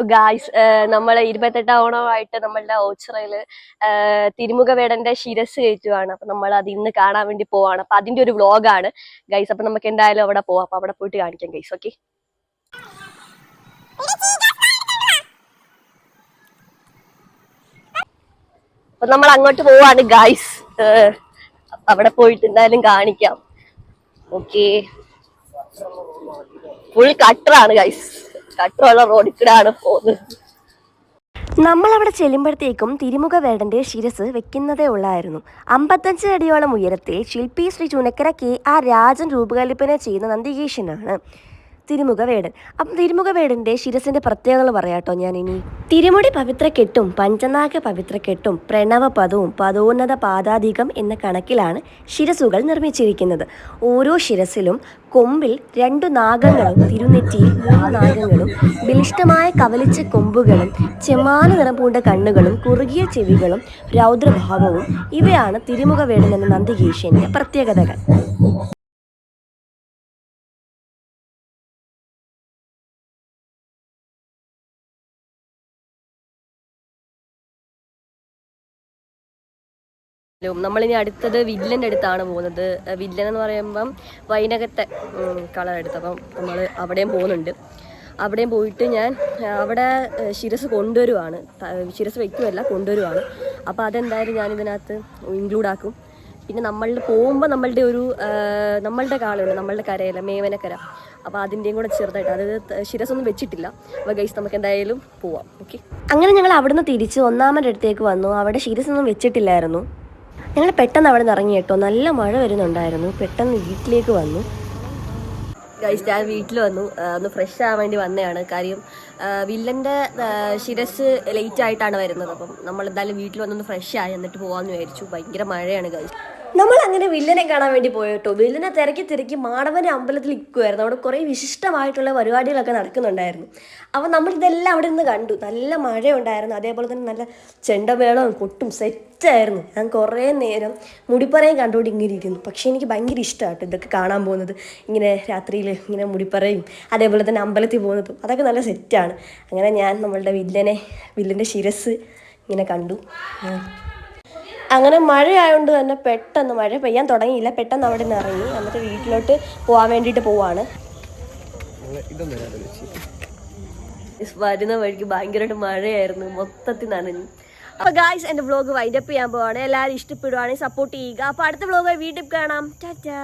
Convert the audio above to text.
അപ്പൊ ഗായ്സ് നമ്മളെ 28 ഓണമായിട്ട് നമ്മളുടെ ഓച്ചിറയില് തിരുമുഖവേടന്റെ ശിരസ് കയറ്റുവാണ്. അപ്പൊ നമ്മൾ അത് ഇന്ന് കാണാൻ വേണ്ടി പോവാണ്. അപ്പൊ അതിന്റെ ഒരു വ്ളോഗാണ് ഗൈസ്. അപ്പൊ നമുക്ക് എന്തായാലും അവിടെ പോവാം. അപ്പൊ അവിടെ പോയിട്ട് കാണിക്കാം ഗൈസ്. ഓക്കെ, അപ്പൊ നമ്മൾ അങ്ങോട്ട് പോവാണ് ഗായ്സ്. അവിടെ പോയിട്ട് എന്തായാലും കാണിക്കാം. ഓക്കെ, ഫുൾ കട്ടറാണ് ഗൈസ്. കട്ടറുള്ള റോഡിൽ കൂടെയാണ് പോകുന്നത്. നമ്മളവിടെ ചെല്ലുമ്പോഴത്തേക്കും തിരുമുഖവേടന്റെ ശിരസ് വെക്കുന്നതേ ഉള്ളായിരുന്നു. 55 അടിയോളം ഉയരത്തിൽ ശില്പി ശ്രീ ചുനക്കര KR രാജൻ രൂപകൽപ്പന ചെയ്യുന്ന നന്ദികേശനാണ് തിരുമുഖവേടൻ. അപ്പം തിരുമുഖവേടന്റെ ശിരസിന്റെ പ്രത്യേകതകൾ പറയാട്ടോ ഞാൻ ഇനി. തിരുമുടി പവിത്രക്കെട്ടും പഞ്ചനാഗ പവിത്രക്കെട്ടും പ്രണവപദവും പദോന്നത പാദാധികം എന്ന കണക്കിലാണ് ശിരസുകൾ നിർമ്മിച്ചിരിക്കുന്നത്. ഓരോ ശിരസിലും കൊമ്പിൽ 2 നാഗങ്ങളും തിരുനെറ്റിയിൽ 3 നാഗങ്ങളും ബലിഷ്ഠമായ കവലിച്ച കൊമ്പുകളും ചെമ്മാന നിറം പൂണ്ട കണ്ണുകളും കുറുകിയ ചെവികളും രൗദ്രഭാവവും ഇവയാണ് തിരുമുഖവേടൻ എന്ന നന്ദികേശന്റെ പ്രത്യേകതകൾ. നമ്മളിനി അടുത്തത് വില്ലൻ്റെ അടുത്താണ് പോകുന്നത്. വില്ലൻ എന്ന് പറയുമ്പം വൈനകത്തെ കളർ എടുത്ത്, അപ്പം നമ്മൾ അവിടെയും പോകുന്നുണ്ട്. അവിടെയും പോയിട്ട് ഞാൻ അവിടെ ശിരസ് കൊണ്ടുവരുവാണ്. ശിരസ് വയ്ക്കുമല്ല, കൊണ്ടുവരുവാണ്. അപ്പോൾ അതെന്തായാലും ഞാനിതിനകത്ത് ഇൻക്ലൂഡ് ആക്കും. പിന്നെ നമ്മളുടെ പോകുമ്പോൾ നമ്മളുടെ കാളുണ്ട്, നമ്മളുടെ കരയല്ല, മേവനക്കര. അപ്പോൾ അതിൻ്റെയും കൂടെ ചെറുതായിട്ട്, അത് ശിരസൊന്നും വെച്ചിട്ടില്ല. അപ്പോൾ ഗൈസ് നമുക്ക് എന്തായാലും പോവാം. ഓക്കെ, അങ്ങനെ ഞങ്ങൾ അവിടുന്ന് തിരിച്ച് ഒന്നാമൻ്റെ അടുത്തേക്ക് വന്നു. അവിടെ ശിരസൊന്നും വെച്ചിട്ടില്ലായിരുന്നു. ഞങ്ങൾ പെട്ടെന്ന് അവിടെ നിന്ന് ഇറങ്ങി കേട്ടോ. നല്ല മഴ വരുന്നുണ്ടായിരുന്നു. പെട്ടെന്ന് വീട്ടിലേക്ക് വന്നു ഗൈസ്. ഞാൻ വീട്ടിൽ വന്നു, ഒന്ന് ഫ്രഷ് ആവാൻ വേണ്ടി വന്നതാണ്. കാര്യം വില്ലൻ്റെ ശിരസ് ലേറ്റ് ആയിട്ടാണ് വരുന്നത്. അപ്പം നമ്മൾ എന്തായാലും വീട്ടിൽ വന്നൊന്ന് ഫ്രഷ് ആയി എന്നിട്ട് പോകാമെന്ന് വിചാരിച്ചു. ഭയങ്കര മഴയാണ് ഗൈസ്. നമ്മൾ അങ്ങനെ വില്ലനെ കാണാൻ വേണ്ടി പോയിട്ടോ. വില്ലനെ തിരക്കി മാടവന അമ്പലത്തിൽ നിൽക്കുമായിരുന്നു. അവിടെ കുറേ വിശിഷ്ടമായിട്ടുള്ള പരിപാടികളൊക്കെ നടക്കുന്നുണ്ടായിരുന്നു. അപ്പോൾ നമ്മളിതെല്ലാം അവിടെ നിന്ന് കണ്ടു. നല്ല മഴയുണ്ടായിരുന്നു, അതേപോലെ തന്നെ നല്ല ചെണ്ടമേളവും കൊട്ടും സെറ്റായിരുന്നു. ഞാൻ കുറേ നേരം മുടിപ്പറയും കണ്ടുകൊണ്ട് ഇങ്ങനെ ഇരിക്കുന്നു. പക്ഷേ എനിക്ക് ഭയങ്കര ഇഷ്ടമാട്ടോ ഇതൊക്കെ കാണാൻ പോകുന്നത്. ഇങ്ങനെ രാത്രിയിൽ ഇങ്ങനെ മുടിപ്പറയും അതേപോലെ തന്നെ അമ്പലത്തിൽ പോകുന്നതും അതൊക്കെ നല്ല സെറ്റാണ്. അങ്ങനെ ഞാൻ നമ്മളുടെ വില്ലൻ്റെ ശിരസ് ഇങ്ങനെ കണ്ടു. അങ്ങനെ മഴയായതുകൊണ്ട് തന്നെ പെട്ടെന്ന് മഴ പെയ്യാൻ തുടങ്ങിയില്ല. പെട്ടെന്ന് അവിടെ നിന്ന് ഇറങ്ങി എന്നിട്ട് വീട്ടിലോട്ട് പോകാൻ വേണ്ടിയിട്ട് പോവാണ്. വരുന്ന വഴിക്ക് ഭയങ്കരമായിട്ട് മഴയായിരുന്നു, മൊത്തത്തിൽ നനഞ്ഞു. അപ്പോൾ ഗായ്സ്, എൻ്റെ വ്ളോഗ് വൈൻഡപ്പ് ചെയ്യാൻ പോവാണ്. എല്ലാവരും ഇഷ്ടപ്പെടുവാണെങ്കിൽ സപ്പോർട്ട് ചെയ്യുക. അപ്പോൾ അടുത്ത വ്ളോഗ് വീട്ടിൽ കാണാം. ടാറ്റാ.